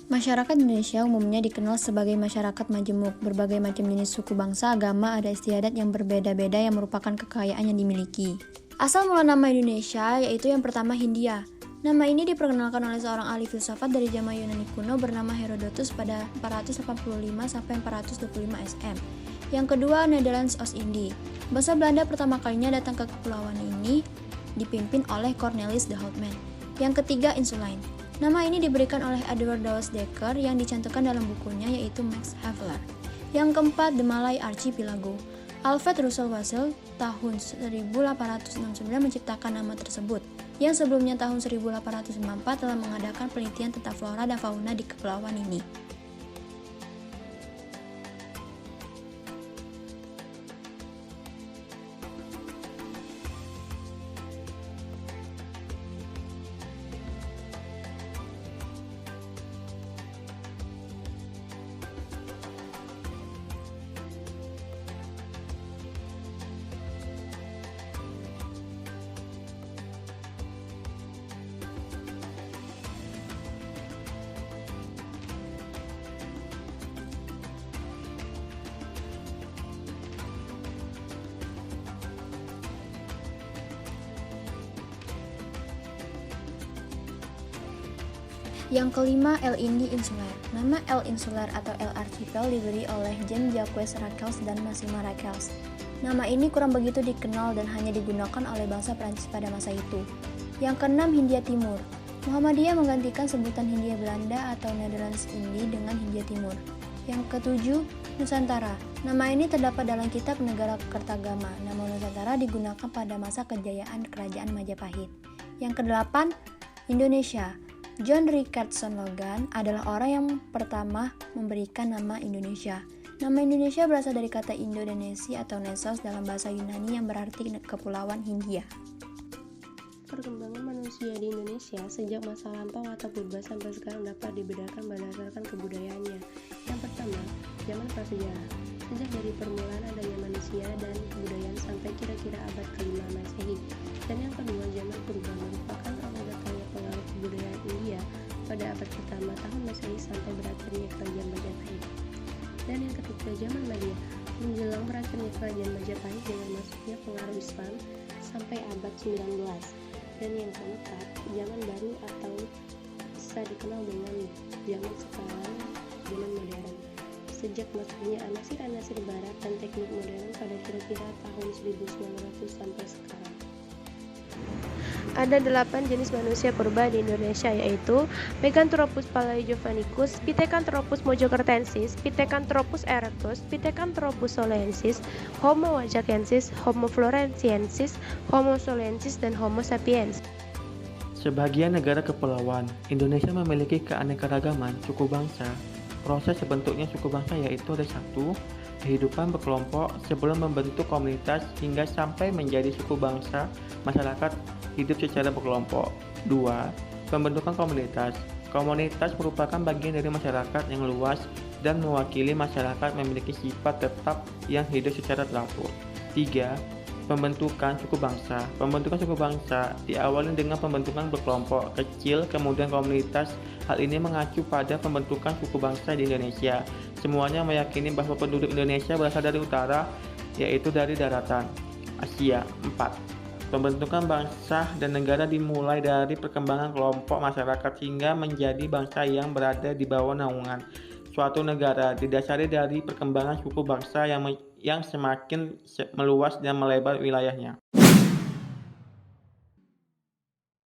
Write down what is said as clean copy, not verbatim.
Masyarakat Indonesia umumnya dikenal sebagai masyarakat majemuk. Berbagai macam jenis suku, bangsa, agama, adat istiadat yang berbeda-beda yang merupakan kekayaan yang dimiliki. Asal mula nama Indonesia yaitu yang pertama Hindia. Nama ini diperkenalkan oleh seorang ahli filsafat dari zaman Yunani kuno bernama Herodotus pada 485 sampai 425 SM. Yang kedua Netherlands Oost-Indie. Bahasa Belanda pertama kalinya datang ke kepulauan ini dipimpin oleh Cornelis de Houtman. Yang ketiga Insuline. Nama ini diberikan oleh Edward Dawes Dekker yang dicantumkan dalam bukunya yaitu Max Havelaar. Yang keempat The Malay Archipelago. Alfred Russel Wassel tahun 1869 menciptakan nama tersebut, yang sebelumnya tahun 1894 telah mengadakan penelitian tentang flora dan fauna di kepulauan ini. Yang kelima, El Indi Insular. Nama El Insular atau El Archipel diberi oleh Jean-Jacques Raquels dan Massima Raquels. Nama ini kurang begitu dikenal dan hanya digunakan oleh bangsa Prancis pada masa itu. Yang keenam, Hindia Timur. Muhammadiyah menggantikan sebutan Hindia Belanda atau Netherlands Indie dengan Hindia Timur. Yang ketujuh, Nusantara. Nama ini terdapat dalam kitab Negara Kertagama. Nama Nusantara digunakan pada masa kejayaan Kerajaan Majapahit. Yang kedelapan, Indonesia. John Richardson Logan adalah orang yang pertama memberikan nama Indonesia. Nama Indonesia berasal dari kata Indonesia atau Nesos dalam bahasa Yunani yang berarti kepulauan Hindia. Perkembangan manusia di Indonesia sejak masa lampau atau purba sampai sekarang dapat dibedakan berdasarkan kebudayaannya. Yang pertama, zaman prasejarah. Sejak dari permulaan adanya manusia dan kebudayaan sampai kira-kira abad ke-5 Masehi. Dan yang kedua, zaman purba merupakan awal datangnya pengaruh kebudayaan India pada abad pertama tahun Masehi sampai berakhirnya Kerajaan Majapahit. Dan yang ketiga, zaman Madia menjelang berakhirnya Kerajaan Majapahit dengan masuknya pengaruh Islam sampai abad 19. Dan yang keempat, zaman baru atau bisa dikenal dengan zaman sekarang, zaman modern. Sejak masuknya anasir-anasir barat dan teknik modern pada kira-kira tahun 1900 sampai sekarang. Ada 8 jenis manusia purba di Indonesia yaitu Meganthropus palaeojavanicus, Pithecanthropus mojokertensis, Pithecanthropus erectus, Pithecanthropus solensis, Homo wajakensis, Homo floresiensis, Homo solensis, dan Homo sapiens. Sebagian negara kepulauan, Indonesia memiliki keanekaragaman suku bangsa. Proses terbentuknya suku bangsa yaitu ada 1. Kehidupan berkelompok sebelum membentuk komunitas hingga sampai menjadi suku bangsa, masyarakat hidup secara berkelompok. 2. Pembentukan komunitas. Komunitas merupakan bagian dari masyarakat yang luas dan mewakili masyarakat memiliki sifat tetap yang hidup secara teratur. 3. Pembentukan suku bangsa. Pembentukan suku bangsa diawali dengan pembentukan berkelompok kecil, kemudian komunitas. Hal ini mengacu pada pembentukan suku bangsa di Indonesia. Semuanya meyakini bahwa penduduk Indonesia berasal dari utara, yaitu dari daratan Asia. 4. Pembentukan bangsa dan negara dimulai dari perkembangan kelompok masyarakat hingga menjadi bangsa yang berada di bawah naungan suatu negara, didasari dari perkembangan suku bangsa yang semakin meluas dan melebar wilayahnya.